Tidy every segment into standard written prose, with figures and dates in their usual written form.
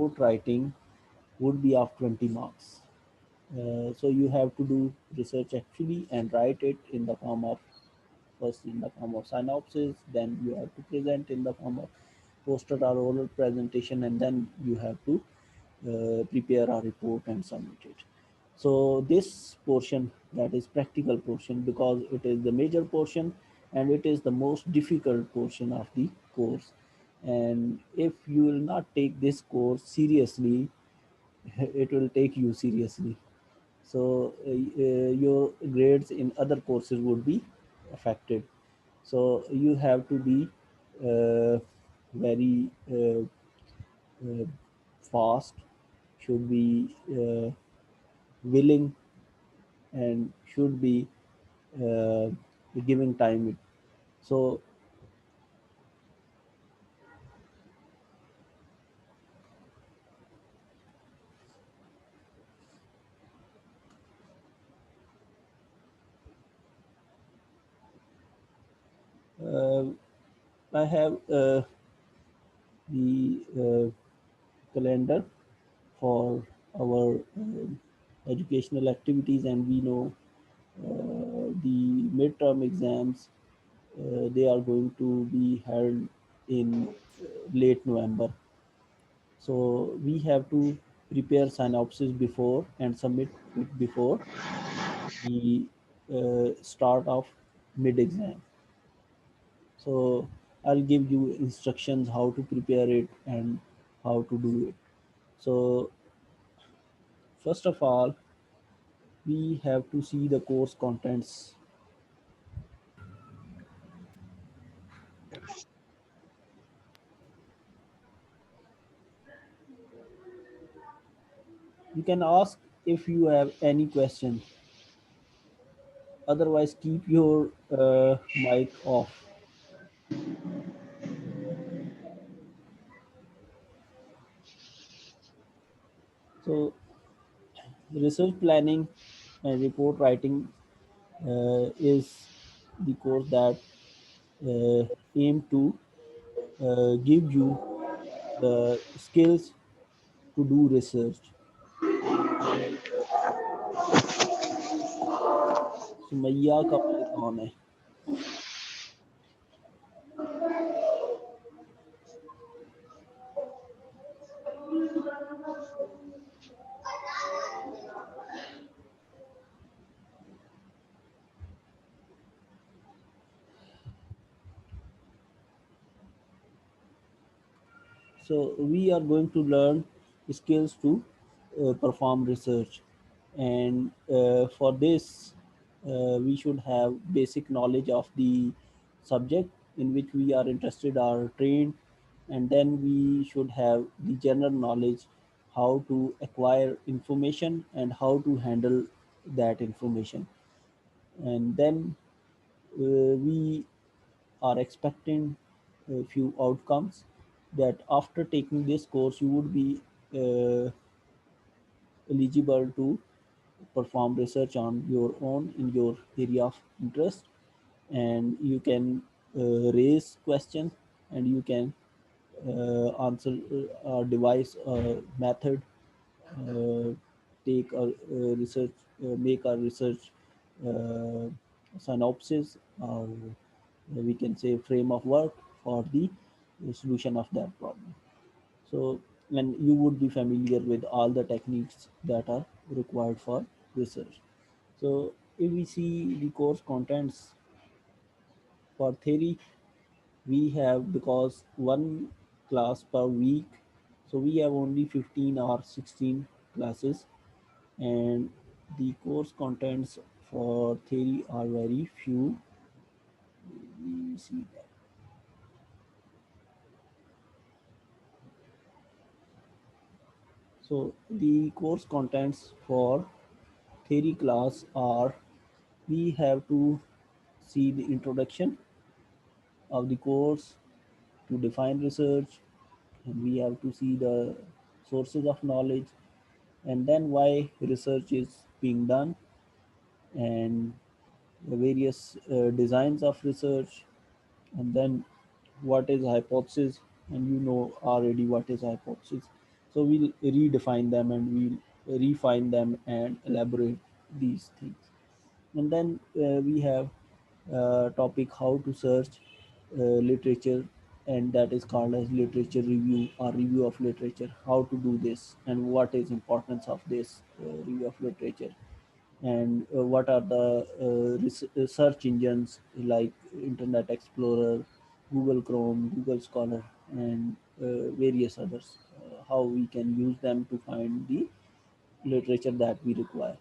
report writing would be of 20 marks. So you have to do research actually and write it in the form of, first in the form of synopsis, then you have to present in the form of poster or oral presentation, and then you have to prepare a report and submit it. So this portion, that is practical portion, because it is the major portion and it is the most difficult portion of the course. And if you will not take this course seriously, it will take you seriously. So your grades in other courses would be affected. So you have to be uh, very uh, fast, should be willing, and should be uh, giving time. So uh, I have the calendar for our educational activities, and we know the midterm exams, they are going to be held in late November. So we have to prepare synopsis before and submit it before the start of mid exam. So I'll give you instructions how to prepare it and how to do it. So first of all, we have to see the course contents. You can ask if you have any question. Otherwise, keep your mic off. So research planning and report writing is the course that aim to give you the skills to do research. Sumaiya का mic on है. So we are going to learn skills to perform research, and for this, we should have basic knowledge of the subject in which we are interested or trained, and then we should have the general knowledge how to acquire information and how to handle that information. And then we are expecting a few outcomes, that after taking this course you would be uh, eligible to perform research on your own in your area of interest, and you can raise questions, and you can answer or devise a method, uh, take research, make a research uh, synopsis, or we can say frame of work for the solution of that problem. So, and you would be familiar with all the techniques that are required for research. So, if we see the course contents for theory, we have, because one class per week, so we have only 15 or 16 classes, and the course contents for theory are very few. We see that. So the course contents for theory class are, we have to see the introduction of the course to define research, and we have to see the sources of knowledge, and then why research is being done, and the various designs of research, and then what is hypothesis, and you know already what is hypothesis, So we'll redefine them and we'll refine them and elaborate these things. And then we have topic how to search literature, and that is called as literature review or review of literature. How to do this and what is importance of this review of literature, and what are the search engines like Internet Explorer, Google Chrome, Google Scholar, and various others. How we can use them to find the literature that we require.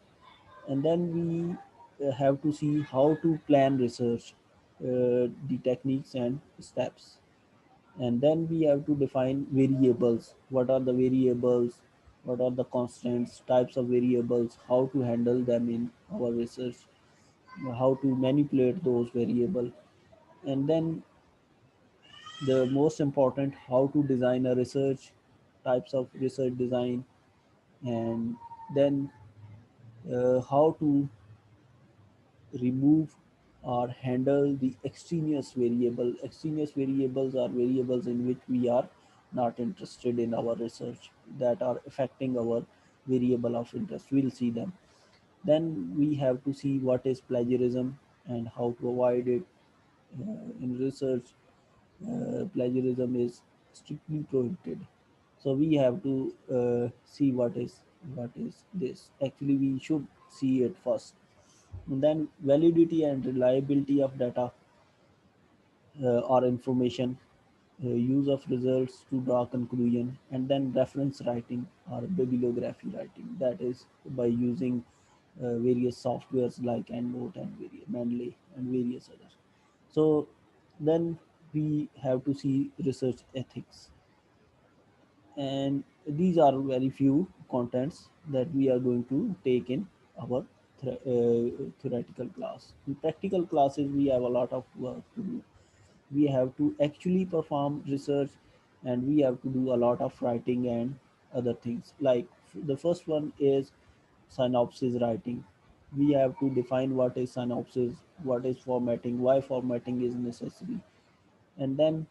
And then we have to see how to plan research, the techniques and steps. And then we have to define variables. What are the variables? What are the constants? Types of variables? How to handle them in our research? How to manipulate those variables? And then the most important, how to design a research, types of research design, and then how to remove or handle the extraneous variable. Extraneous variables are variables in which we are not interested in our research, that are affecting our variable of interest. We'll see them. Then we have to see what is plagiarism and how to avoid it in research. Plagiarism is strictly prohibited. So we have to see what is this. Actually, we should see it first. And then validity and reliability of data or information, use of results to draw conclusion, and then reference writing or bibliography writing. That is by using various softwares like EndNote and Mendeley and various others. So then we have to see research ethics, and these are very few contents that we are going to take in our theoretical class. In practical classes, we have a lot of work to do. We have to actually perform research, and we have to do a lot of writing and other things. Like the first one is synopsis writing. We have to define what is synopsis, what is formatting, why formatting is necessary, and then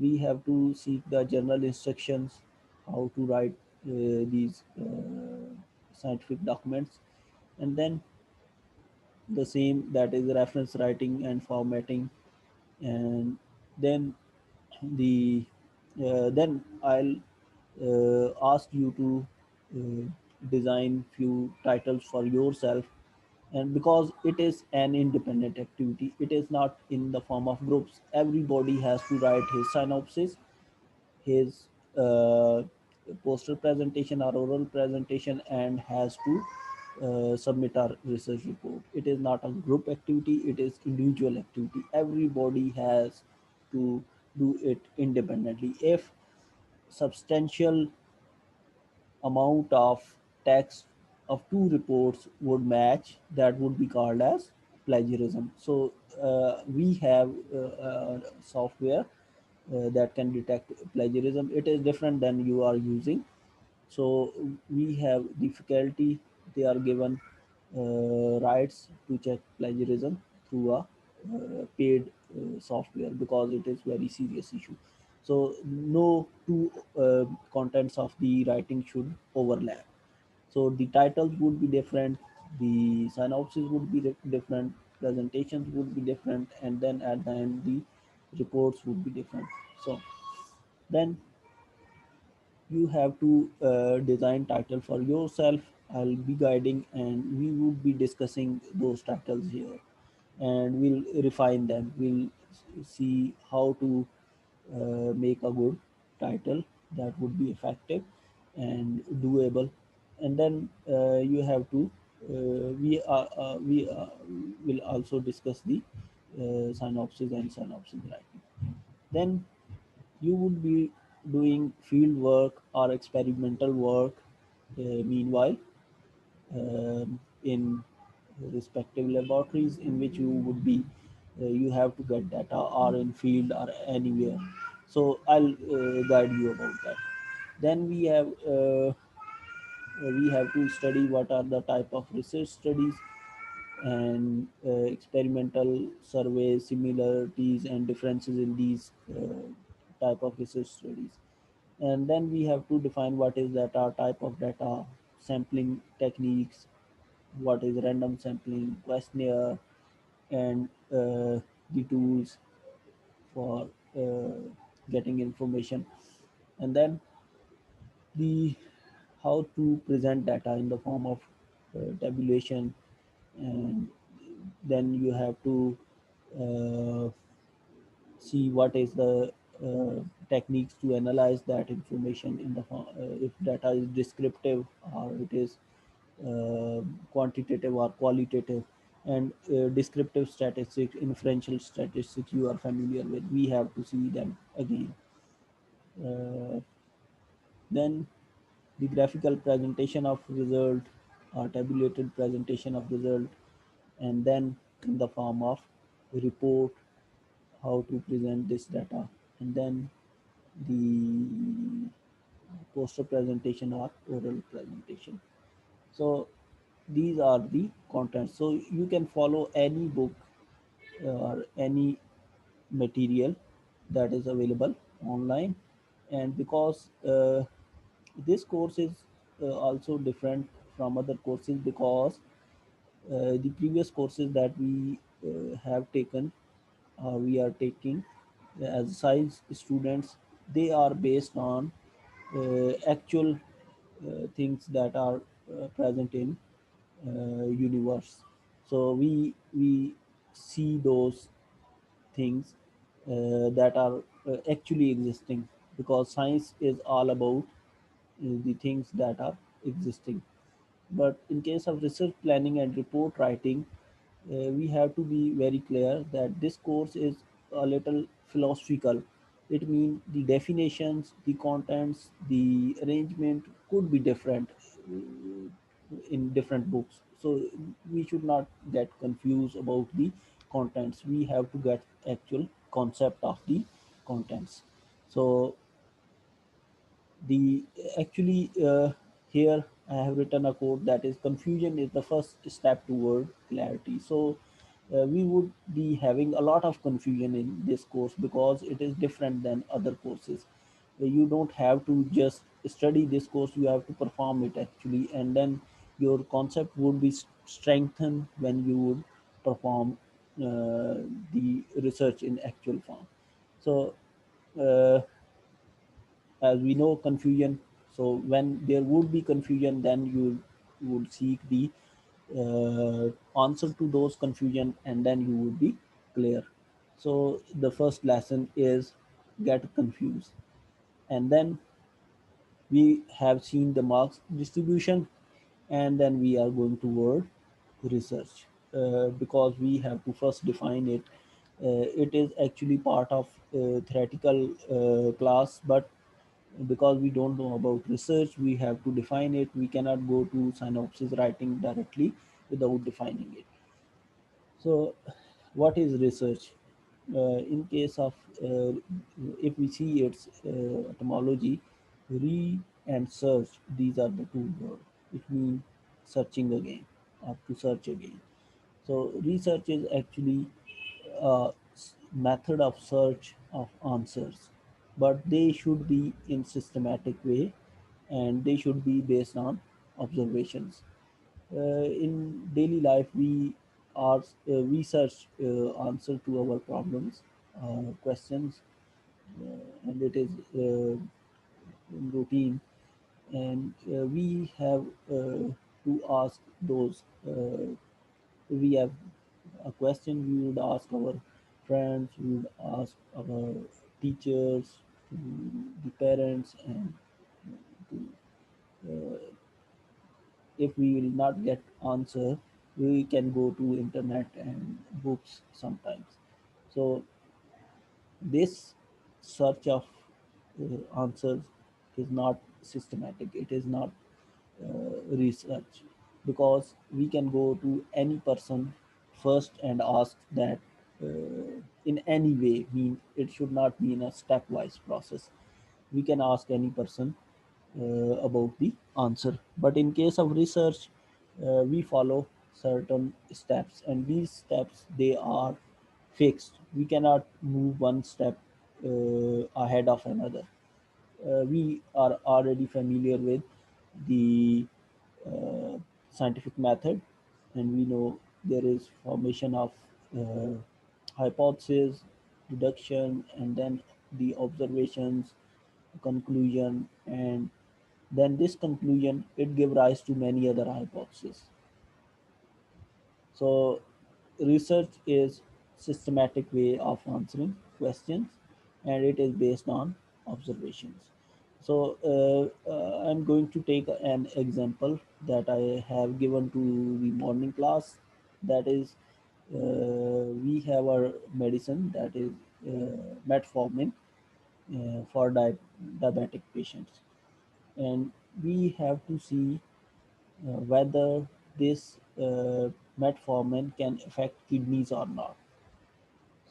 we have to seek the general instructions how to write these scientific documents. And then the same, that is reference writing and formatting. And then the then I'll ask you to design few titles for yourself. And because it is an independent activity, it is not in the form of groups. Everybody has to write his synopsis, his poster presentation or oral presentation, and has to submit our research report. It is not a group activity, it is individual activity. Everybody has to do it independently. If substantial amount of text of two reports would match, that would be called as plagiarism. So we have software that can detect plagiarism. It is different than you are using. So we have the faculty, they are given rights to check plagiarism through a paid software, because it is very serious issue. So no two contents of the writing should overlap. So the titles would be different, the synopsis would be different, presentations would be different, and then at the end the reports would be different. So then you have to design title for yourself. I'll be guiding and we would be discussing those titles here, and we'll refine them. We'll see how to make a good title that would be effective and doable. And then you have to we will also discuss the synopsis and synopsis writing. Then you would be doing field work or experimental work meanwhile in respective laboratories in which you would be you have to get data, or in field or anywhere. So I'll guide you about that. Then we have to study what are the type of research studies, and experimental surveys, similarities and differences in these type of research studies. And then we have to define what is data, type of data, sampling techniques, what is random sampling, questionnaire, and the tools for uh, getting information. And then the how to present data in the form of tabulation. And then you have to uh, see what is the techniques to analyze that information in the form, if data is descriptive or it is quantitative or qualitative. And descriptive statistics, inferential statistics, you are familiar with, we have to see them again. Then the graphical presentation of result or tabulated presentation of result. And then in the form of report, how to present this data. And then the poster presentation or oral presentation. So these are the contents. So you can follow any book or any material that is available online. And because this course is also different from other courses, because the previous courses that we have taken, we are taking as science students, they are based on actual things that are present in universe. So we see those things that are actually existing, because science is all about the things that are existing. But in case of research planning and report writing, we have to be very clear that this course is a little philosophical. It means the definitions, the contents, the arrangement could be different in different books. So we should not get confused about the contents. We have to get actual concept of the contents. So the actually here I have written a quote that is, confusion is the first step toward clarity. So we would be having a lot of confusion in this course because it is different than other courses. You don't have to just study this course, you have to perform it actually, and then your concept would be strengthened when you would perform the research in actual form. So uh, as we know confusion, so when there would be confusion, then you would seek the answer to those confusion, and then you would be clear. So the first lesson is get confused. And then we have seen the marks distribution, and then we are going toward research, because we have to first define it. It is actually part of theoretical class, but because we don't know about research, we have to define it. We cannot go to synopsis writing directly without defining it. So what is research? In case of if we see its etymology, re and search, these are the two words, which mean searching again or to search again. So research is actually a method of search of answers, but they should be in systematic way, and they should be based on observations. In daily life, we search answer to our problems, questions, and it is routine. And we have to ask those. We have a question, we would ask our friends, we would ask our teachers, to the parents, and to, if we will not get answer, we can go to internet and books sometimes. So this search of answers is not systematic, it is not research, because we can go to any person first and ask that in any way, mean it should not be in a stepwise process. We can ask any person about the answer, but in case of research, we follow certain steps, and these steps, they are fixed. We cannot move one step ahead of another. we are already familiar with the uh, scientific method, and we know there is formation of uh, hypothesis, deduction, and then the observations, conclusion, and then this conclusion it give rise to many other hypotheses. So research is systematic way of answering questions, and it is based on observations. So I'm going to take an example that I have given to the morning class. That is, we have our medicine that is metformin for diabetic patients, and we have to see whether this metformin can affect kidneys or not.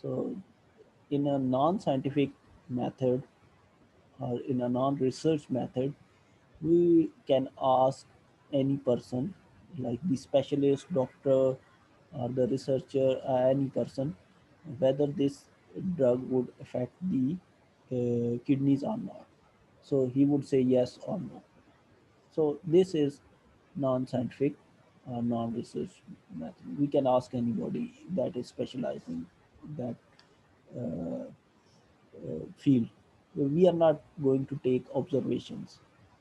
So, in a non-scientific method or in a non-research method, we can ask any person, like the specialist, doctor, or the researcher, any person, whether this drug would affect the kidneys or not. So he would say yes or no. So this is non-scientific or non-research method. We can ask anybody that is specializing that uh, field. We are not going to take observations.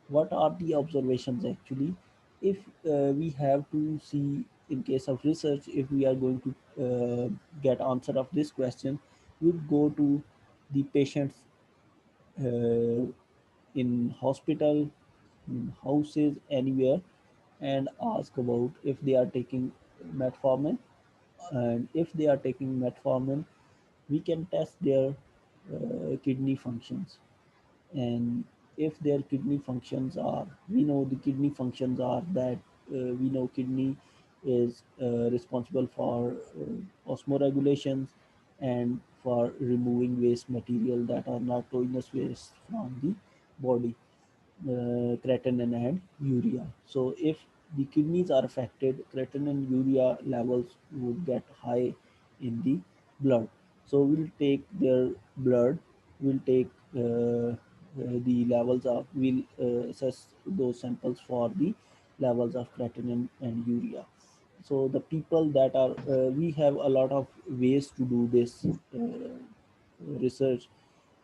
What are the observations actually? If we have to see in case of research, if we are going to get answer of this question, we would go to the patients uh, in hospital, in houses, anywhere, and ask about if they are taking metformin. And if they are taking metformin, we can test their kidney functions. And if their kidney functions are, we know the kidney functions are that we know kidney is responsible for osmoregulations and for removing waste material that are not poisonous waste from the body, creatinine and urea. So if the kidneys are affected, creatinine urea levels would get high in the blood. So we'll take their blood, we'll take the levels of, we'll assess those samples for the levels of creatinine and urea. So the people that are, we have a lot of ways to do this research.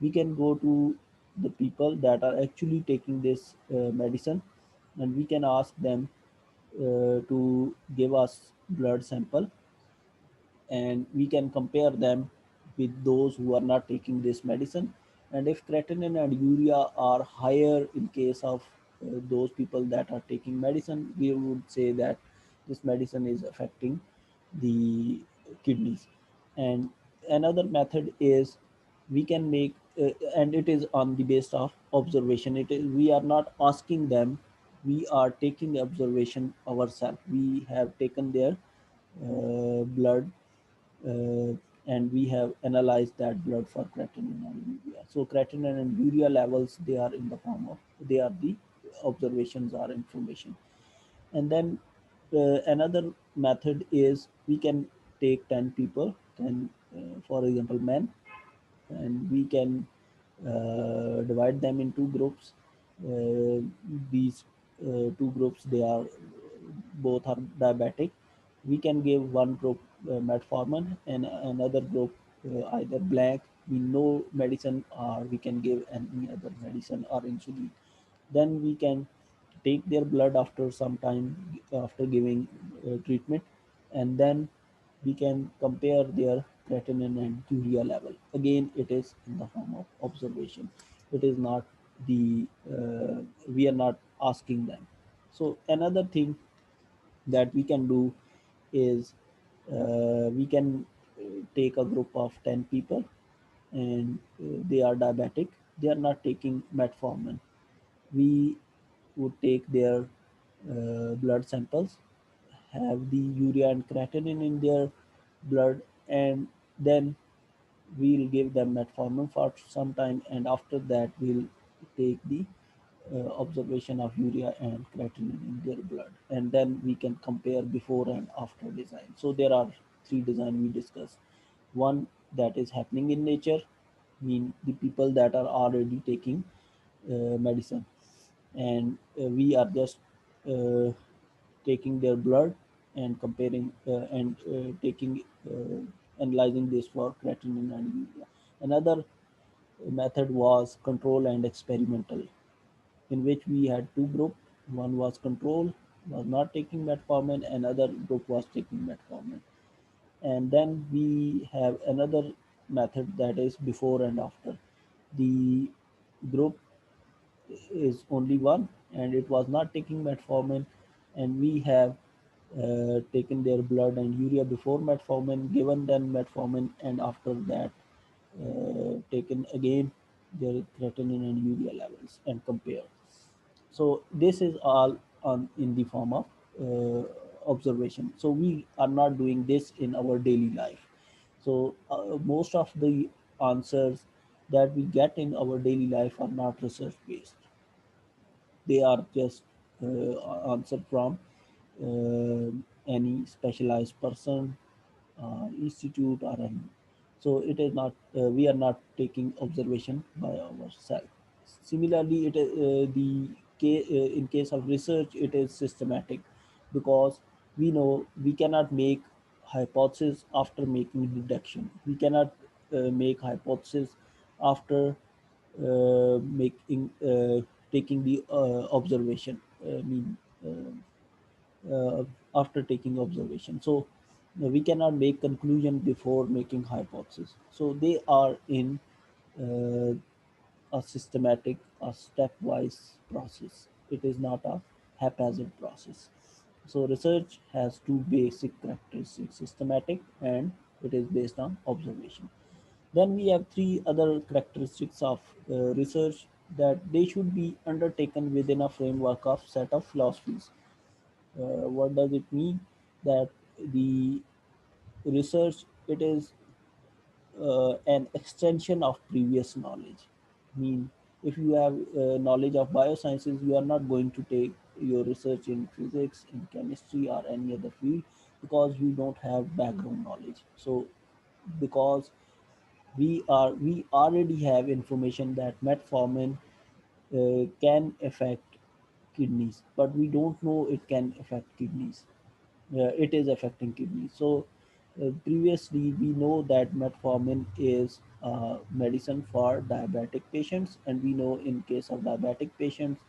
We can go to the people that are actually taking this medicine, and we can ask them to give us blood sample, and we can compare them with those who are not taking this medicine. And if creatinine and urea are higher in case of those people that are taking medicine, we would say that this medicine is affecting the kidneys. And another method is we can make and it is on the basis of observation. It is, we are not asking them, we are taking the observation ourselves. We have taken their blood, uh, and we have analyzed that blood for creatinine and urea. So creatinine and urea levels, they are in the form of, they are the observations or information. And then another method is we can take 10 people, 10 for example men, and we can divide them into groups. These two groups, they are both are diabetic. We can give one group metformin and another group either blank. We know medicine, or we can give any other medicine or insulin. Then we can take their blood after some time after giving treatment, and then we can compare their creatinine and urea level. Again, it is in the form of observation. It is not the we are not asking them. So another thing that we can do is we can take a group of 10 people, and they are diabetic, they are not taking metformin. We would take their blood samples, have the urea and creatinine in their blood, and then we'll give them metformin for some time, and after that we'll take the observation of urea and creatinine in their blood, and then we can compare before and after design. So there are three design we discussed. One that is happening in nature, mean the people that are already taking medicine, and we are just uh, taking their blood and comparing and taking analyzing this for creatinine and urea. Another method was control and experimental, in which we had two groups. One was control, was not taking metformin, another group was taking metformin. And then we have another method, that is before and after. The group is only one, and it was not taking metformin, and we have taken their blood and urea before metformin, given them metformin, and after that taken again their creatinine and urea levels and compare. So this is all on in the form of observation. So we are not doing this in our daily life. So most of the answers that we get in our daily life are not research based. They are just answered from uh, any specialized person, institute, or any. So it is not. We are not taking observation by ourselves. Similarly, in case of research, it is systematic, because we know we cannot make hypothesis after making deduction. We cannot make hypothesis after making taking the observation. Mean after taking observation. So we cannot make conclusion before making hypothesis. So they are in uh, a systematic, a stepwise process. It is not a haphazard process. So research has two basic characteristics: systematic, and it is based on observation. Then we have three other characteristics of research, that they should be undertaken within a framework of set of philosophies. What does it mean? That the research, it is an extension of previous knowledge. Mean, if you have knowledge of biosciences, you are not going to take your research in physics, in chemistry, or any other field, because you don't have background knowledge. So because we already have information that metformin can affect kidneys, but we don't know it can affect kidneys. It is affecting kidneys. So previously we know that metformin is medicine for diabetic patients, and we know in case of diabetic patients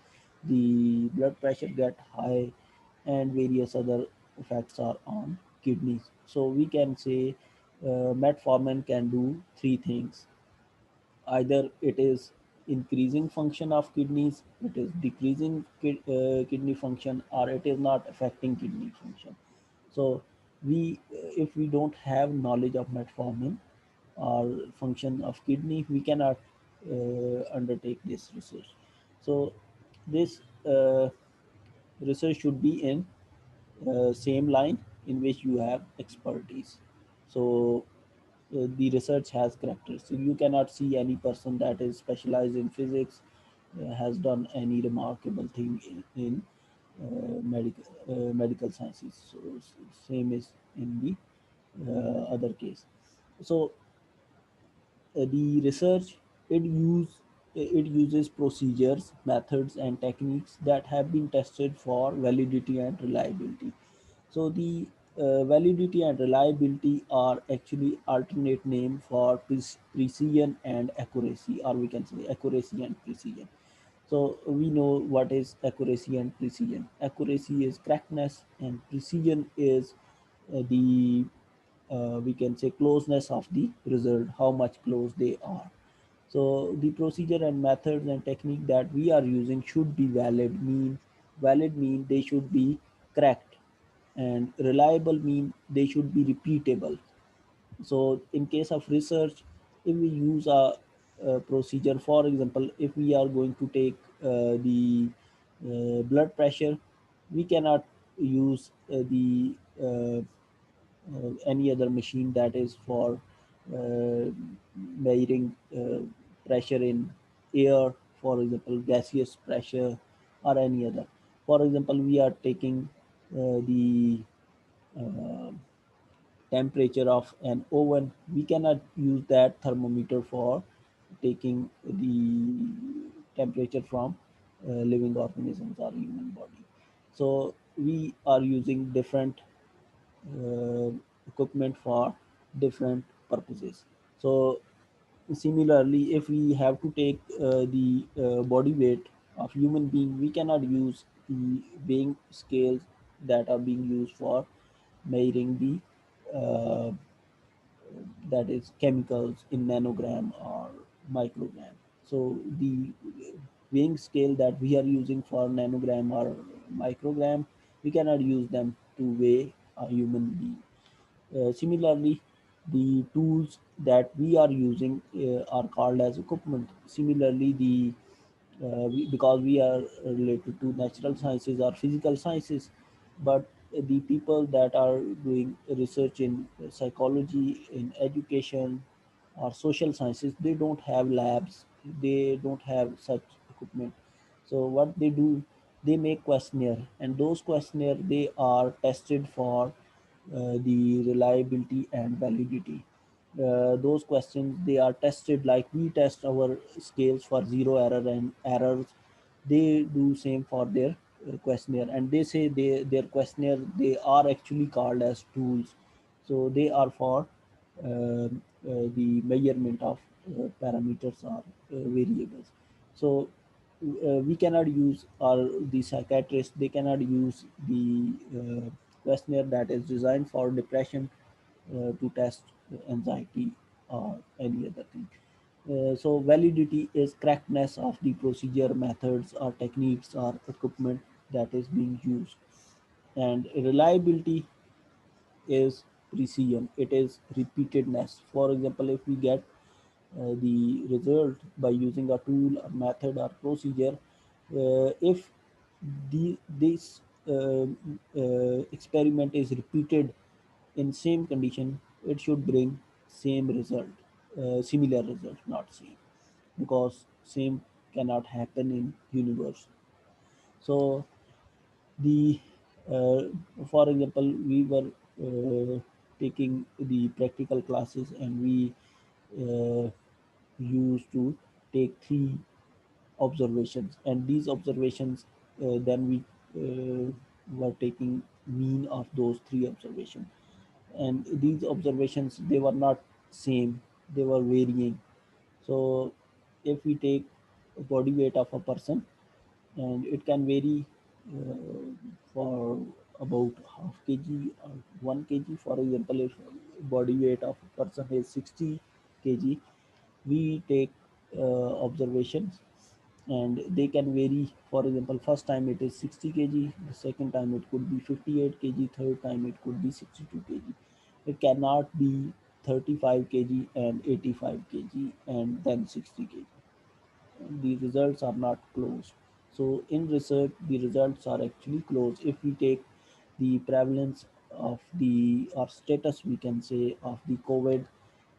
the blood pressure get high, and various other effects are on kidneys. So we can say metformin can do three things: either it is increasing function of kidneys, it is decreasing kidney function, or it is not affecting kidney function. So we if we don't have knowledge of metformin or function of kidney, we cannot undertake this research. So this research should be in same line in which you have expertise. So the research has characteristics. You cannot see any person that is specialized in physics has done any remarkable thing in medical sciences. So same is in the other case. So the research, it uses procedures, methods, and techniques that have been tested for validity and reliability. So the validity and reliability are actually alternate name for precision and accuracy, or we can say accuracy and precision. So we know what is accuracy and precision. Accuracy is correctness, and precision is the we can say closeness of the result, how much close they are. So the procedure and methods and technique that we are using should be valid mean they should be correct, and reliable mean they should be repeatable. So in case of research, if we use a procedure, for example, if we are going to take the blood pressure, we cannot use any other machine that is for uh, measuring pressure in air, for example, gaseous pressure, or any other. For example, we are taking the uh, temperature of an oven. We cannot use that thermometer for taking the temperature from living organisms or human body. So we are using different uh, equipment for different purposes. So similarly, if we have to take the body weight of human being, we cannot use the weighing scales that are being used for measuring the that is chemicals in nanogram or microgram. So the weighing scale that we are using for nanogram or microgram, we cannot use them to weigh a human being. Similarly, the tools that we are using are called as equipment. Similarly, because we are related to natural sciences or physical sciences, but the people that are doing research in psychology, in education, or social sciences, they don't have labs, they don't have such equipment. So what they do, they make questionnaire, and those questionnaire they are tested for the reliability and validity. Those questions they are tested like we test our scales for zero error and errors. They do same for their questionnaire, and they say their questionnaire they are actually called as tools. So they are for the measurement of parameters or variables. So we cannot use, or the psychiatrist they cannot use the questionnaire that is designed for depression to test anxiety or any other thing. So validity is correctness of the procedure, methods or techniques or equipment that is being used. And reliability is precision, it is repeatedness. For example, if we get the result by using a tool or method or procedure, if this experiment is repeated in same condition, it should bring same result, similar result, not same, because same cannot happen in universe. So the uh, for example, we were taking the practical classes, and we uh, used to take three observations, and these observations then we were taking mean of those three observations, and these observations they were not same, they were varying. So if we take a body weight of a person, and it can vary for about half kg or 1 kg. For example, if body weight of a person is 60 kg, we take observations, and they can vary. For example, first time it is 60 kg, the second time it could be 58 kg, third time it could be 62 kg. It cannot be 35 kg and 85 kg and then 60 kg. The results are not close. So in research, the results are actually close. If we take the prevalence of the, or status we can say, of the COVID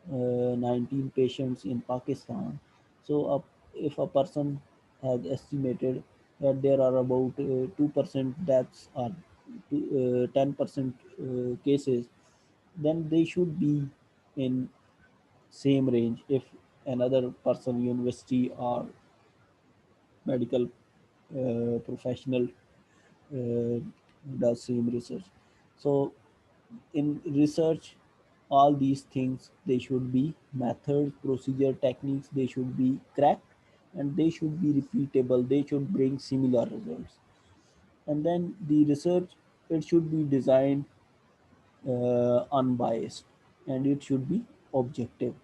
19 patients in Pakistan. So if a person has estimated that there are about 2% deaths or 10% cases, then they should be in same range. If another person, university or medical professional uh, does same research. So in research, all these things they should be methods, procedure, techniques, they should be cracked, and they should be repeatable, they should bring similar results. And then the research, it should be designed unbiased, and it should be objective.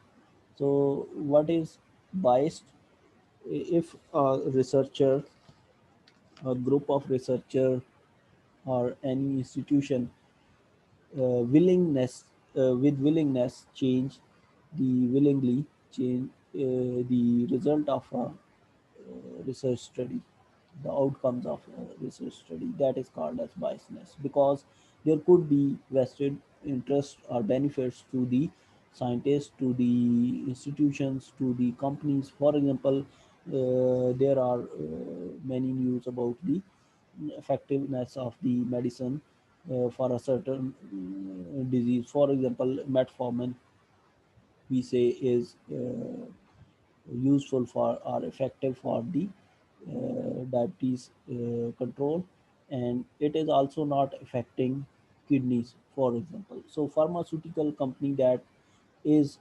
So what is biased? If a researcher, a group of researcher, or any institution willingness with willingness change the willingly change the result of a research study, the outcomes of a research study, that is called as biasness, because there could be vested interest or benefits to the scientists, to the institutions, to the companies. For example, there are many news about the effectiveness of the medicine for a certain disease. For example, metformin we say is useful for or effective for the diabetes control, and it is also not affecting kidneys, for example. So pharmaceutical company that is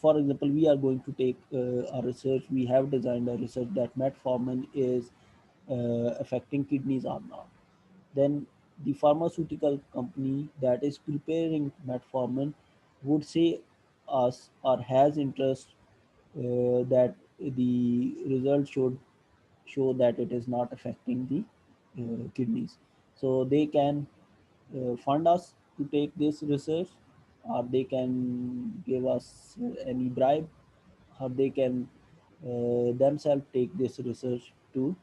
for example, we are going to take a research, we have designed a research that metformin is affecting kidneys or not. Then the pharmaceutical company that is preparing metformin would say us or has interest that the result should show that it is not affecting the kidneys. So they can fund us to take this research, or they can give us any bribe, or they can themselves take this research to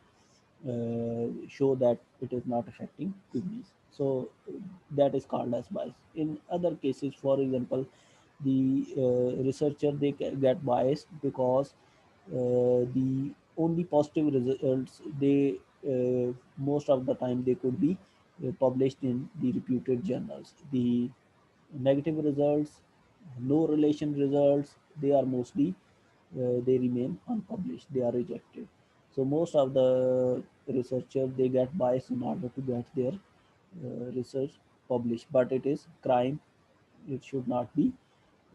show that it is not affecting kidneys. So that is called as bias. In other cases, for example, the researcher they get biased because the only positive results they most of the time they could be published in the reputed journals. The negative results, no relation results, they are mostly they remain unpublished, they are rejected. So most of the researchers they get biased in order to get their research published, but it is crime, it should not be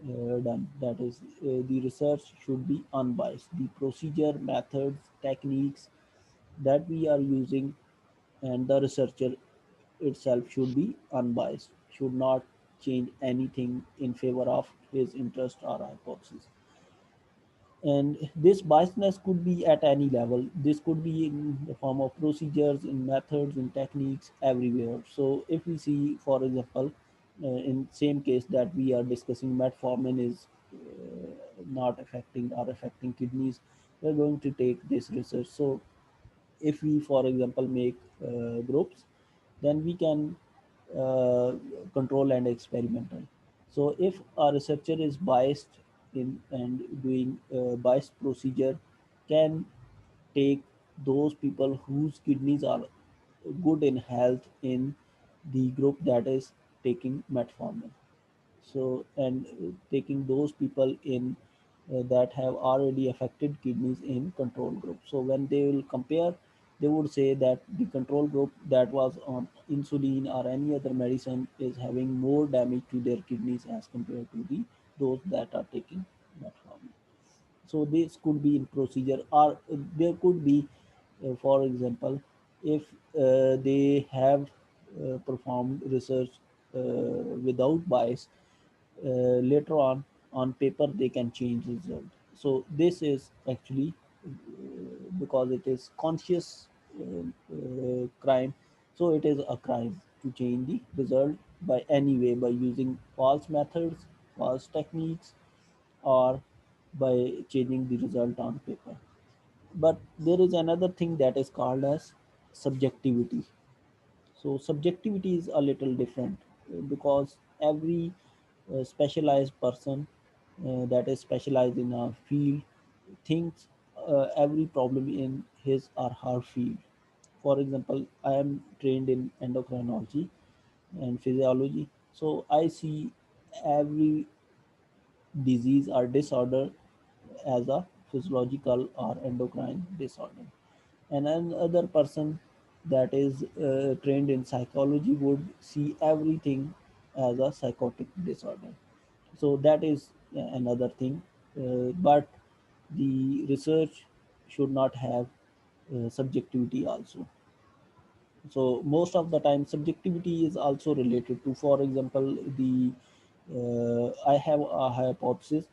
done. That is, the research should be unbiased. The procedure, methods, techniques that we are using, and the researcher itself should be unbiased, should not change anything in favor of his interest or hypothesis. And this biasness could be at any level. This could be in the form of procedures, in methods, in techniques, everywhere. So if we see, for example, in same case that we are discussing, metformin is not affecting or affecting kidneys, we're going to take this research. So if we, for example, make groups, then we can uh, control and experimental. So if a researcher is biased in and doing biased procedure, can take those people whose kidneys are good in health in the group that is taking metformin. So and taking those people in that have already affected kidneys in control group. So when they will compare, they would say that the control group that was on insulin or any other medicine is having more damage to their kidneys as compared to the those that are taking metformin. So this could be in procedure, or there could be for example, if they have performed research without bias, later on paper they can change result. So this is actually because it is conscious crime, so it is a crime to change the result by any way, by using false methods, false techniques, or by changing the result on paper. But there is another thing that is called as subjectivity. So subjectivity is a little different because every specialized person that is specialized in a field thinks every problem in his or her field. For example, I am trained in endocrinology and physiology, so I see every disease or disorder as a physiological or endocrine disorder. And another person that is trained in psychology would see everything as a psychotic disorder. So that is another thing. But the research should not have subjectivity also. So most of the time subjectivity is also related to, for example, the I have a hypothesis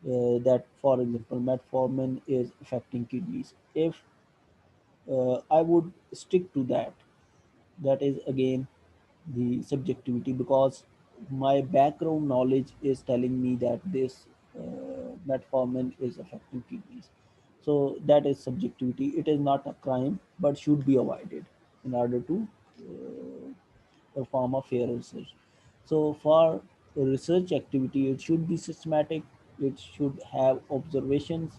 that, for example, metformin is affecting kidneys. If I would stick to that, that is again the subjectivity, because my background knowledge is telling me that this metformin is affecting kidneys. So that is subjectivity. It is not a crime, but should be avoided in order to perform a fair research. So for research activity, it should be systematic. It should have observations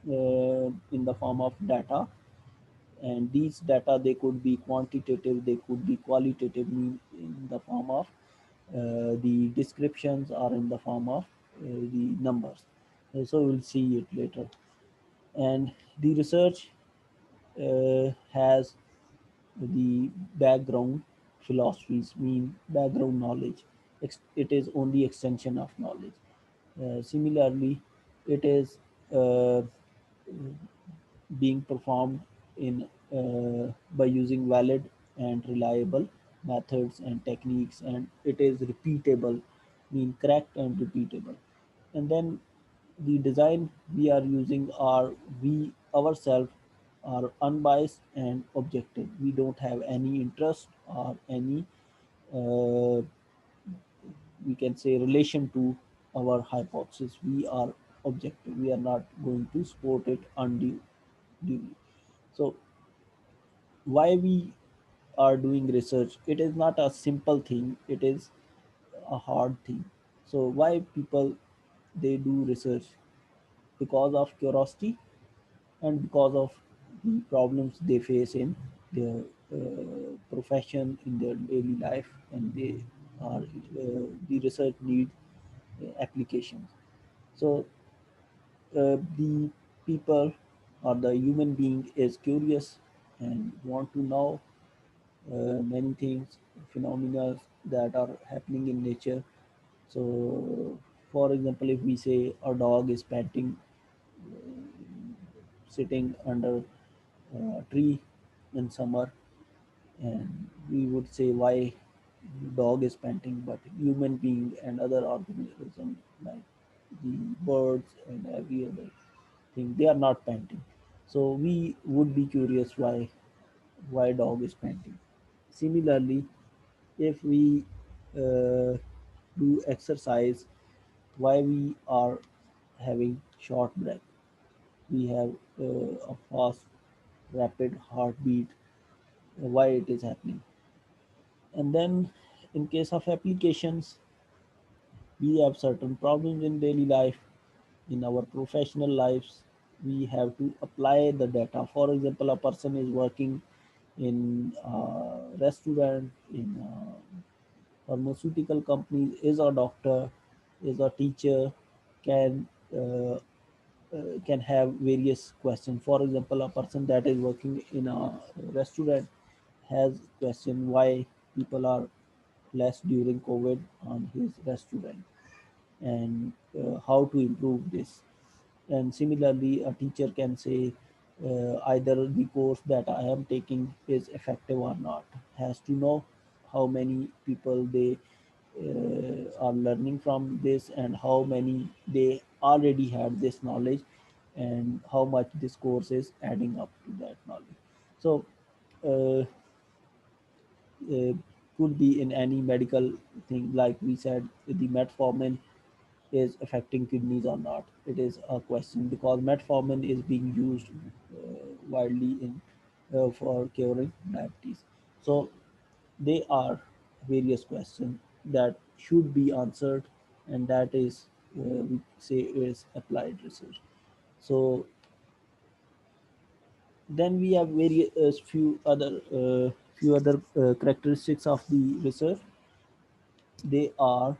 in the form of data, and these data they could be quantitative, they could be qualitative, mean in the form of the descriptions or in the form of the numbers. So we'll see it later. And the research has the background philosophies, mean background knowledge. It is only extension of knowledge. Similarly, it is uh, being performed in by using valid and reliable methods and techniques, and it is repeatable, mean correct and repeatable. And then the design we are using are we ourselves are unbiased and objective. We don't have any interest or any uh, we can say relation to our hypothesis. We are objective. We are not going to support it unduly. So why we are doing research? It is not a simple thing. It is a hard thing. So why people they do research? Because of curiosity and because of the problems they face in their profession, in their daily life, and they are the research need applications. So the people or the human being is curious and want to know many things, phenomena that are happening in nature. So, for example, if we say a dog is panting, sitting under a tree in summer, and we would say why dog is panting, but human being and other organism like the birds and every other thing they are not panting. So we would be curious why dog is panting. Similarly, if we uh, do exercise, why we are having short breath, we have a fast rapid heartbeat, why it is happening. And then in case of applications, we have certain problems in daily life, in our professional lives. We have to apply the data. For example, a person is working in a restaurant, in pharmaceutical companies, is a doctor, is a teacher, can uh, can have various questions. For example, a person that is working in a restaurant has question why people are less during COVID on his restaurant, and how to improve this. And similarly, a teacher can say either the course that I am taking is effective or not. Has to know how many people they are learning from this, and how many they already had this knowledge, and how much this course is adding up to that knowledge. So uh, uh, could be in any medical thing, like we said the metformin is affecting kidneys or not. It is a question because metformin is being used widely in for curing diabetes. So they are various questions that should be answered, and that is we say is applied research. So then we have various few other characteristics of the research. They are,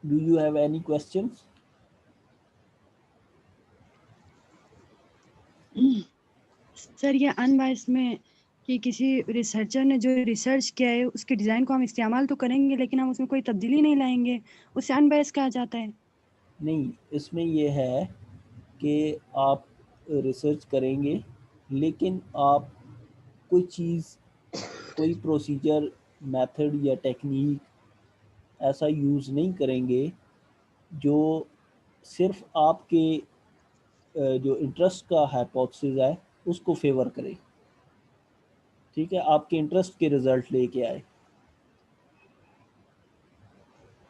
do you have any questions? Sir ये unbiased में कि किसी researcher ने जो research किया है उसके design को हम इस्तेमाल तो करेंगे लेकिन हम उसमें कोई तब्दीली नहीं लाएंगे, उसे अनबायस्ड कहा जाता है। नहीं, इसमें ये है कि आप रिसर्च करेंगे, लेकिन आप कोई चीज़, कोई प्रोसीजर, मेथड या टेक्निक ऐसा यूज़ नहीं करेंगे जो सिर्फ आपके जो इंटरेस्ट का हाइपोथेसिस है उसको फेवर करे। ठीक है, आपके इंटरेस्ट के रिजल्ट लेके आए।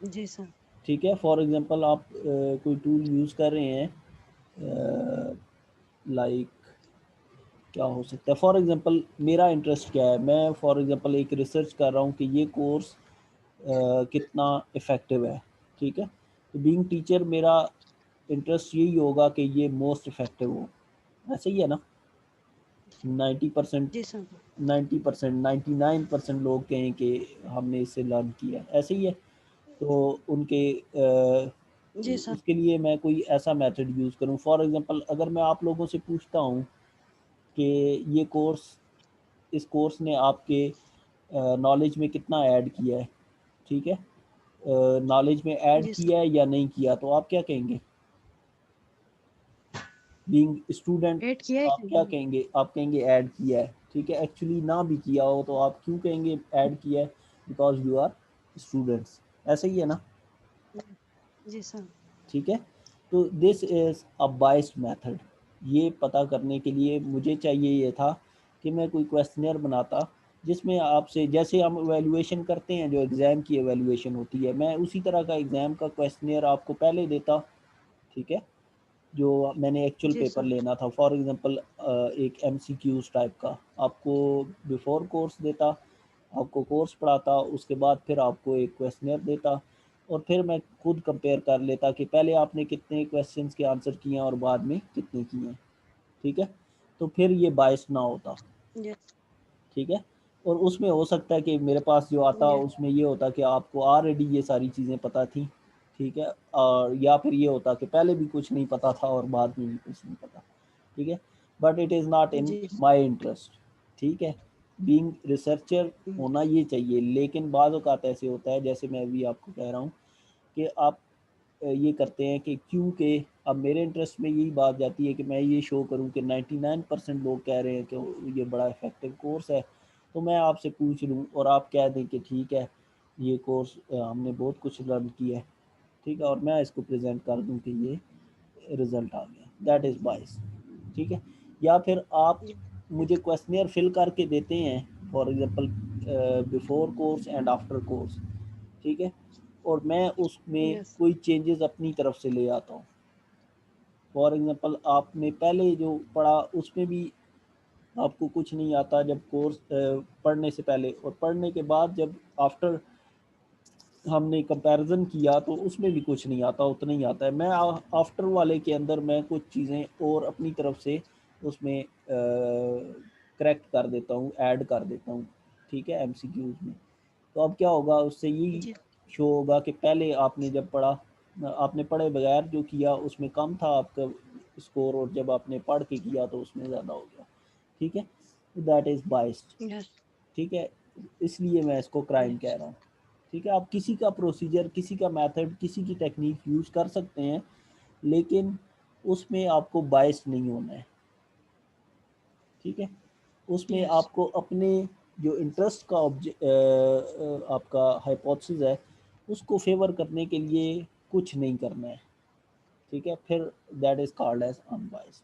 जी सर। ठीक है, फॉर एग्जांपल आप कोई टूल यूज़ कर रहे हैं, लाइक क्या हो सकता है, फॉर एग्जांपल मेरा इंटरेस्ट क्या है, मैं फॉर एग्जांपल एक रिसर्च कर रहा हूँ कि ये कोर्स कितना इफ़ेक्टिव है। ठीक है, तो बीइंग टीचर मेरा इंटरेस्ट यही होगा कि ये मोस्ट इफ़ेक्टिव हो। ऐसा ही है ना? 90%, जी सर। 90%, 99% लोग कहें कि हमने इससे लर्न किया, ऐसे ही है। तो उनके जी सर। उसके लिए मैं कोई ऐसा मेथड यूज़ करूँ। फॉर एग्ज़ाम्पल अगर मैं आप लोगों से पूछता हूँ कि ये कोर्स इस कोर्स ने आपके नॉलेज में कितना ऐड किया है, ठीक है? नॉलेज में ऐड जी सर। किया है या नहीं किया, तो आप क्या कहेंगे? बीइंग स्टूडेंट ऐड किया है आप कि क्या नहीं? कहेंगे? आप कहेंगे ऐड किया है, ठीक है? एक्चुअली ना भी किया हो तो आप क्यों कहेंगे ऐड किया है? बिकॉज़ यू आर स्टूडेंट्स, ऐसा ही है ना? जी सर। ठीक है? तो this is a biased method. ये पता करने के लिए मुझे चाहिए ये था कि मैं कोई क्वेश्चनेयर बनाता जिसमें आपसे जैसे हम इवैल्यूएशन करते हैं, जो एग्ज़ाम की इवैल्यूएशन होती है, मैं उसी तरह का एग्ज़ाम का क्वेश्चनेयर आपको पहले देता, ठीक है? जो मैंने एक्चुअल जी पेपर सर। लेना था, फॉर एग्ज़ाम्पल एक एमसीक्यूज़ टाइप का आपको बिफ़ोर कोर्स देता, आपको कोर्स पढ़ाता, उसके बाद फिर आपको एक क्वेश्चनेयर देता और फिर मैं खुद कंपेयर कर लेता कि पहले आपने कितने क्वेश्चंस के आंसर किए हैं और बाद में कितने किए हैं, ठीक है? तो फिर ये बायस ना होता, यस। ठीक है? और उसमें हो सकता है कि मेरे पास जो आता यस। उसमें ये होता कि आपको ऑलरेडी ये सारी चीज़ें पता थी, ठीक है? और या फिर ये होता कि पहले भी कुछ नहीं पता था और बाद में भी कुछ नहीं पता, ठीक है? But it is not in जी। माय इंटरेस्ट, ठीक है? Being researcher hmm. होना ये चाहिए, लेकिन बाज़ औक़ात ऐसे होता है जैसे मैं अभी आपको कह रहा हूँ कि आप ये करते हैं कि क्योंकि अब मेरे इंटरेस्ट में यही बात जाती है कि मैं ये शो करूं कि 99% लोग कह रहे हैं कि ये बड़ा इफ़ेक्टिव कोर्स है, तो मैं आपसे पूछ लूं और आप कह दें कि ठीक है, ये कोर्स हमने बहुत कुछ लर्न किया है, ठीक है? और मैं इसको प्रेज़ेंट कर दूं कि ये रिज़ल्ट आ गया, दैट इज़ बायस, ठीक है? या फिर आप मुझे क्वेश्चनियर फिल करके देते हैं, for example before course and after course, ठीक है? और मैं उसमें यस। कोई चेंजेस अपनी तरफ से ले आता हूँ। फॉर एग्ज़ाम्पल आपने पहले जो पढ़ा उसमें भी आपको कुछ नहीं आता जब कोर्स पढ़ने से पहले, और पढ़ने के बाद जब आफ्टर हमने कंपैरिजन किया तो उसमें भी कुछ नहीं आता, उतना ही आता है। मैं आफ्टर वाले के अंदर मैं कुछ चीज़ें और अपनी तरफ से उसमें करेक्ट कर देता हूँ, ऐड कर देता हूँ, ठीक है, एमसीक्यूज़ में। तो अब क्या होगा, उससे यही जी। शो होगा कि पहले आपने जब पढ़ा, आपने पढ़े बगैर जो किया उसमें कम था आपका स्कोर, और जब आपने पढ़ के किया तो उसमें ज़्यादा हो गया, ठीक है? That is biased, yes. ठीक है? इसलिए मैं इसको क्राइम कह यस। रहा हूँ, ठीक है? आप किसी का प्रोसीजर, किसी का मेथड, किसी की टेक्निक यूज़ कर सकते हैं, लेकिन उसमें आपको बायस्ड नहीं होना है, ठीक है? उसमें यस। आपको अपने जो इंटरेस्ट का आपका हाइपोथेसिस है, उसको फेवर करने के लिए कुछ नहीं करना है, ठीक है? फिर that is called as unbiased,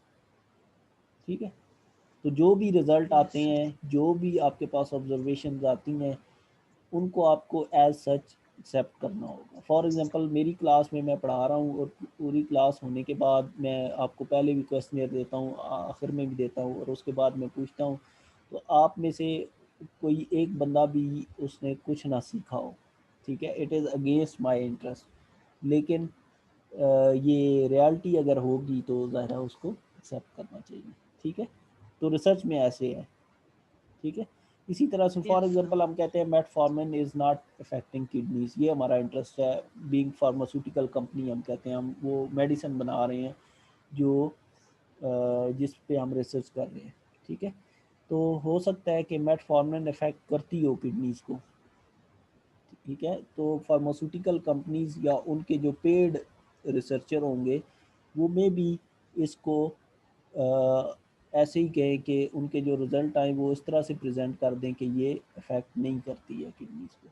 ठीक है? तो जो भी रिज़ल्ट आते यस सर। हैं, जो भी आपके पास ऑब्जर्वेशंस आती हैं, उनको आपको एज़ सच एक्सेप्ट करना होगा। फॉर एग्ज़ाम्पल मेरी क्लास में मैं पढ़ा रहा हूँ और पूरी क्लास होने के बाद मैं आपको पहले भी क्वेश्चनियर देता हूँ, आखिर में भी देता हूँ और उसके बाद मैं पूछता हूँ, तो आप में से कोई एक बंदा भी उसने कुछ ना सीखा हो, ठीक है? It is against my interest, लेकिन ये रियलिटी अगर होगी तो ज़ाहिर है उसको एक्सेप्ट करना चाहिए, ठीक है? तो रिसर्च में ऐसे है, ठीक है? इसी तरह से फॉर यस सर। एग्जांपल हम कहते हैं metformin is not affecting kidneys, ये हमारा इंटरेस्ट है, बीइंग फार्मास्यूटिकल कंपनी हम कहते हैं, हम वो मेडिसिन बना रहे हैं जो जिस पे हम रिसर्च कर रहे हैं, ठीक है? तो हो सकता है कि मेटफॉर्मिन इफ़ेक्ट करती हो किडनीज़ को, ठीक है? तो फार्मास्यूटिकल कंपनीज़ या उनके जो पेड रिसर्चर होंगे, वो मे बी इसको ऐसे ही कहें कि उनके जो रिज़ल्ट आए वो इस तरह से प्रेजेंट कर दें कि ये इफ़ेक्ट नहीं करती है किडनीज़ को,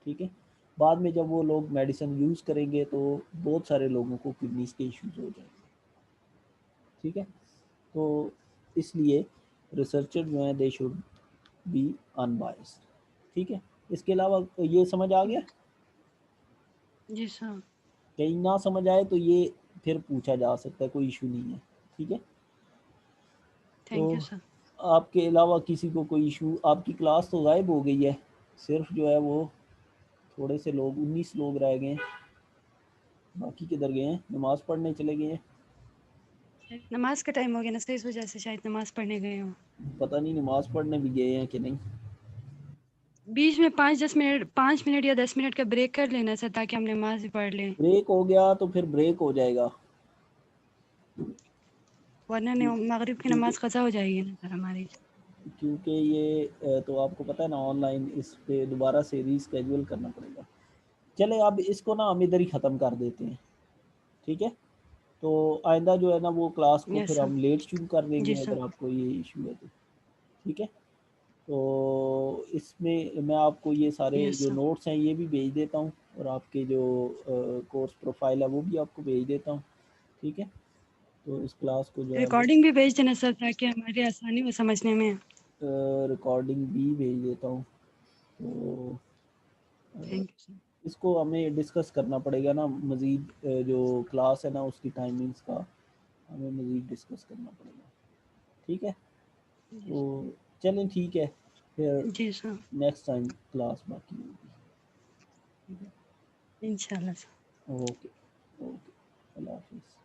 ठीक है? बाद में जब वो लोग मेडिसिन यूज़ करेंगे तो बहुत सारे लोगों को किडनीज़ के इश्यूज़ हो जाएंगे, ठीक है? तो इसलिए रिसर्चर जो हैं दे शुड बी अनबायस्ड, ठीक है? इसके अलावा ये समझ आ गया? जी सर। कहीं ना समझ आए तो ये फिर पूछा जा सकता है, कोई इशू नहीं है, ठीक है? तो थैंक यू सर। आपके अलावा किसी को कोई इशू? आपकी क्लास तो गायब हो गई है, सिर्फ जो है वो थोड़े से लोग, 19 लोग रह गए हैं, बाकी किधर गए हैं? नमाज़ पढ़ने चले गए हैं? नमाज का टाइम हो गया ना सर, इस वजह से शायद नमाज पढ़ने गए हो। पता नहीं नमाज़ पढ़ने भी गए हैं कि नहीं। बीच में 5 मिनट या 10 मिनट का ब्रेक कर लेना सर, ताकि हम नमाज भी पढ़ लें, ब्रेक हो गया तो फिर ब्रेक हो जाएगा, वरना मगरिब की क्योंकि नमाज कज़ा हो जाएगी ना सर हमारी। क्योंकि ये तो आपको पता है ना, ऑनलाइन इस पे दोबारा से रीस्केड्यूल करना पड़ेगा। चले अब इसको ना हम इधर ही ख़त्म कर देते हैं, ठीक है। तो आइंदा जो है ना वो क्लास को यस फिर सर। हम लेट शुरू कर जी देंगे सर। अगर आपको ये इशू है तो, ठीक है। तो इसमें मैं आपको ये सारे यस जो सर। नोट्स हैं ये भी भेज देता हूँ, और आपके जो कोर्स प्रोफाइल है वो भी आपको भेज देता हूँ, ठीक है। तो इस क्लास को जो है वो रिकॉर्डिंग भी भेज देना सर, ताकि हमारी आसानी हो समझने में। रिकॉर्डिंग भी भेज देता हूँ। तो थैंक यू सर। इसको हमें डिस्कस करना पड़ेगा ना मज़ीद, जो क्लास है ना उसकी टाइमिंग्स का हमें मज़ीद डिस्कस करना पड़ेगा, ठीक है। जी तो सर। चलें ठीक है, फिर जी सर। नेक्स्ट टाइम क्लास बाकी होगी, ठीक है। इंशाल्लाह सर। ओके, ओके, अल्लाह हाफिज़।